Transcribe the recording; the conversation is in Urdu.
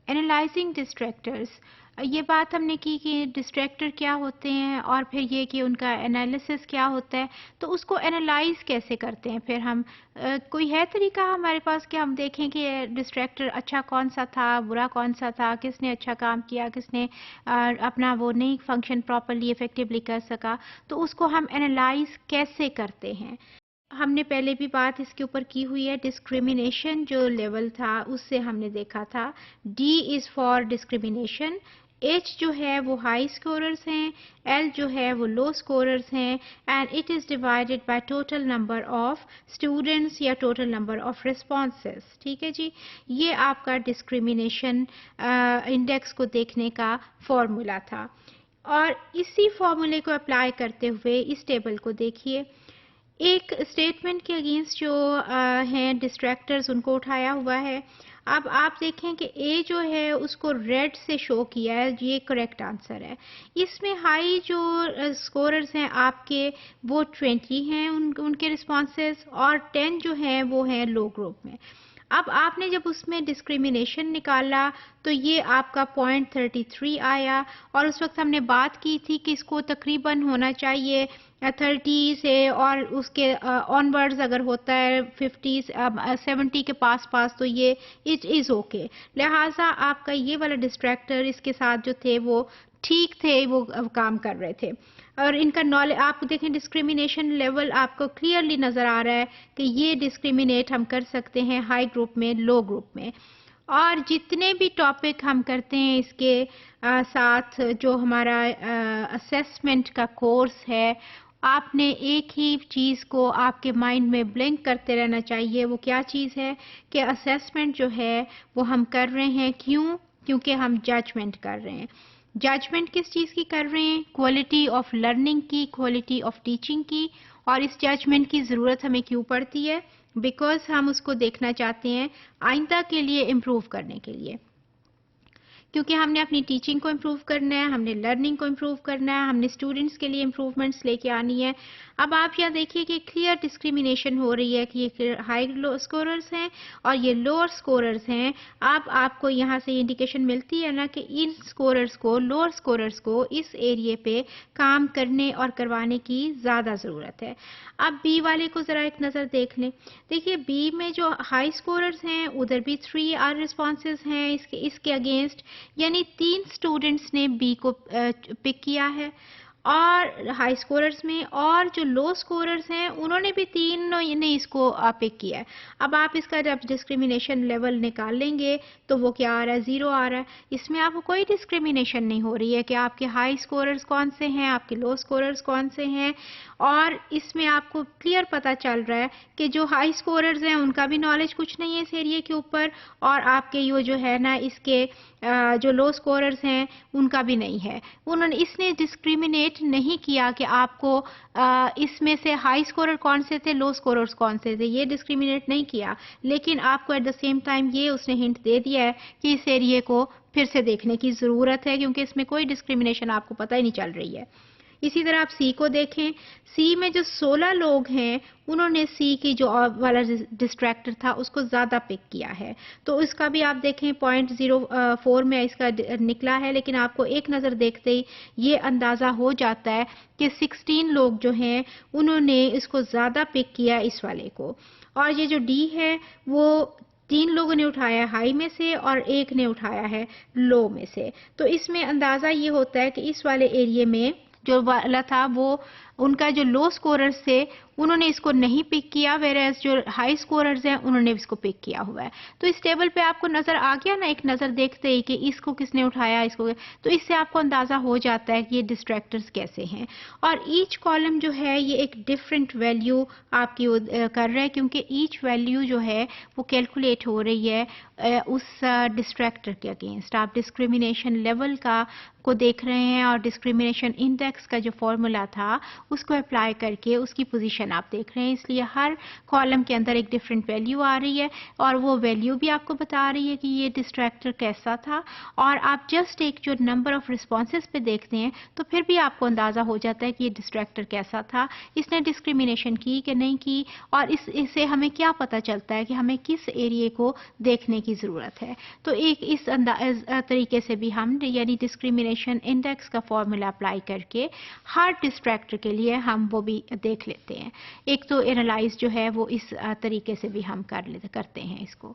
Analyzing distractors. یہ بات ہم نے کی کہ ڈسٹریکٹر کیا ہوتے ہیں اور پھر یہ کہ ان کا انالیسس کیا ہوتا ہے، تو اس کو انالائز کیسے کرتے ہیں پھر ہم. کوئی ہے طریقہ ہمارے پاس کہ ہم دیکھیں کہ ڈسٹریکٹر اچھا کون سا تھا، برا کون سا تھا، کس نے اچھا کام کیا، کس نے اپنا وہ نہیں فنکشن پراپرلی افیکٹولی کر سکا، تو اس کو ہم انالائز کیسے کرتے ہیں. ہم نے پہلے بھی بات اس کے اوپر کی ہوئی ہے. ڈسکریمنیشن جو لیول تھا اس سے ہم نے دیکھا تھا D is for discrimination, H جو ہے وہ ہائی اسکوررز ہیں، ایل جو ہے وہ لو اسکوررز ہیں، and it is divided by total number of students یا ٹوٹل نمبر آف ریسپانسز. ٹھیک ہے جی، یہ آپ کا ڈسکریمنیشن انڈیکس کو دیکھنے کا فارمولا تھا. اور اسی فارمولے کو اپلائی کرتے ہوئے اس ٹیبل کو دیکھیے. ایک اسٹیٹمنٹ کے اگینسٹ جو ہیں ڈسٹریکٹرز ان کو اٹھایا ہوا ہے. اب آپ دیکھیں کہ اے جو ہے اس کو ریڈ سے شو کیا ہے، یہ کریکٹ آنسر ہے. اس میں ہائی جو اسکوررز ہیں آپ کے وہ 20 ہیں ان کے رسپانسز، اور 10 جو ہیں وہ ہیں لو گروپ میں. اب آپ نے جب اس میں ڈسکریمنیشن نکالا تو یہ آپ کا 0.33 آیا، اور اس وقت ہم نے بات کی تھی کہ اس کو تقریباً ہونا چاہیے 30 سے، اور اس کے آن ورڈز اگر ہوتا ہے 50 70 کے پاس تو یہ اٹ از اوکے. لہٰذا آپ کا یہ والا ڈسٹریکٹر اس کے ساتھ جو تھے وہ ٹھیک تھے، وہ کام کر رہے تھے. اور ان کا نالج آپ دیکھیں ڈسکریمنیشن لیول آپ کو کلیئرلی نظر آ رہا ہے کہ یہ ڈسکریمنیٹ ہم کر سکتے ہیں ہائی گروپ میں، لو گروپ میں. اور جتنے بھی ٹاپک ہم کرتے ہیں اس کے ساتھ جو ہمارا اسیسمنٹ کا کورس ہے، آپ نے ایک ہی چیز کو آپ کے مائنڈ میں بلنک کرتے رہنا چاہیے. وہ کیا چیز ہے کہ اسیسمنٹ جو ہے وہ ہم کر رہے ہیں کیونکہ ہم ججمنٹ کر رہے ہیں. ججمنٹ کس چیز کی کر رہے ہیں؟ کوالٹی آف لرننگ کی، کوالٹی آف ٹیچنگ کی. اور اس ججمنٹ کی ضرورت ہمیں کیوں پڑتی ہے؟ بیکاز ہم اس کو دیکھنا چاہتے ہیں آئندہ کے لیے امپروو کرنے کے لیے، کیونکہ ہم نے اپنی ٹیچنگ کو امپروو کرنا ہے، ہم نے لرننگ کو امپروو کرنا ہے، ہم نے اسٹوڈنٹس کے لیے امپروومنٹس لے کے آنی ہے. اب آپ یہاں دیکھیے کہ کلیئر ڈسکریمنیشن ہو رہی ہے کہ یہ ہائی اسکوررز ہیں اور یہ لوور اسکوررز ہیں. اب آپ کو یہاں سے انڈیکیشن ملتی ہے نا کہ ان اسکوررز کو، لوور اسکوررز کو اس ایریے پہ کام کرنے اور کروانے کی زیادہ ضرورت ہے. اب بی والے کو ذرا ایک نظر دیکھ لیں. دیکھیے بی میں جو ہائی اسکوررز ہیں ادھر بھی 3 آر ریسپانسز ہیں اس کے اگینسٹ، یعنی 3 اسٹوڈنٹس نے بی کو پک کیا ہے اور ہائی اسکوررز میں، اور جو لو اسکوررز ہیں انہوں نے بھی 3 نے اس کو پک کیا ہے. اب آپ اس کا جب ڈسکریمنیشن لیول نکال لیں گے تو وہ کیا آ رہا ہے؟ 0 آ رہا ہے. اس میں آپ کو کوئی ڈسکریمنیشن نہیں ہو رہی ہے کہ آپ کے ہائی اسکوررز کون سے ہیں، آپ کے لو اسکوررز کون سے ہیں. اور اس میں آپ کو کلیئر پتہ چل رہا ہے کہ جو ہائی اسکوررز ہیں ان کا بھی نالج کچھ نہیں ہے اس ایریے کے اوپر، اور آپ کے یہ جو ہے نا اس کے جو لو اسکوررز ہیں ان کا بھی نہیں ہے. اس نے ڈسکریمنیٹ نہیں کیا کہ آپ کو اس میں سے ہائی اسکورر کون سے تھے، لو اسکوررز کون سے تھے، یہ ڈسکریمنیٹ نہیں کیا. لیکن آپ کو ایٹ دا سیم ٹائم یہ اس نے ہنٹ دے دیا ہے کہ اس ایریے کو پھر سے دیکھنے کی ضرورت ہے، کیونکہ اس میں کوئی ڈسکریمنیشن آپ کو پتہ ہی نہیں چل رہی ہے. اسی طرح آپ سی کو دیکھیں. سی میں جو 16 لوگ ہیں انہوں نے سی کی جو والا ڈسٹریکٹر تھا اس کو زیادہ پک کیا ہے، تو اس کا بھی آپ دیکھیں 0.04 میں اس کا نکلا ہے. لیکن آپ کو ایک نظر دیکھتے ہی یہ اندازہ ہو جاتا ہے کہ 16 لوگ جو ہیں انہوں نے اس کو زیادہ پک کیا اس والے کو. اور یہ جو ڈی ہے وہ 3 لوگوں نے اٹھایا ہے ہائی میں سے اور 1 نے اٹھایا ہے لو میں سے. تو اس میں اندازہ یہ ہوتا ہے کہ اس والے ایریے میں جو والا تھا وہ ان کا جو لو اسکوررز تھے انہوں نے اس کو نہیں پک کیا، ویریز جو ہائی اسکوررز ہیں انہوں نے اس کو پک کیا ہوا ہے. تو اس ٹیبل پہ آپ کو نظر آ گیا نا ایک نظر دیکھتے ہی کہ اس کو کس نے اٹھایا، اس کو، تو اس سے آپ کو اندازہ ہو جاتا ہے کہ یہ ڈسٹریکٹرز کیسے ہیں. اور ایچ کالم جو ہے یہ ایک ڈفرینٹ ویلیو آپ کی کر رہا ہے، کیونکہ ایچ ویلیو جو ہے وہ کیلکولیٹ ہو رہی ہے اس ڈسٹریکٹر کے اگینسٹ. آپ ڈسکریمنیشن لیول کو دیکھ رہے ہیں، اور ڈسکریمنیشن انڈیکس کا جو فارمولا تھا اس کو اپلائی کر کے اس کی پوزیشن آپ دیکھ رہے ہیں، اس لیے ہر کالم کے اندر ایک ڈفرینٹ ویلیو آ رہی ہے اور وہ ویلیو بھی آپ کو بتا رہی ہے کہ یہ ڈسٹریکٹر کیسا تھا، اور آپ جسٹ ایک جو نمبر آف رسپانسز پہ دیکھتے ہیں تو پھر بھی آپ کو اندازہ ہو جاتا ہے کہ یہ ڈسٹریکٹر کیسا تھا، اس نے ڈسکریمنیشن کی کہ نہیں کی، اور اس سے ہمیں کیا پتہ چلتا ہے کہ ہمیں کس ایریے کو دیکھنے کی ضرورت ہے۔ تو ایک اس طریقے سے بھی ہم یعنی ڈسکریمنیشن انڈیکس کا فارمولا اپلائی کر کے ہر ڈسٹریکٹر کے لیے ہم وہ بھی دیکھ لیتے ہیں۔ ایک تو اینالائز جو ہے وہ اس طریقے سے بھی ہم کرتے ہیں اس کو۔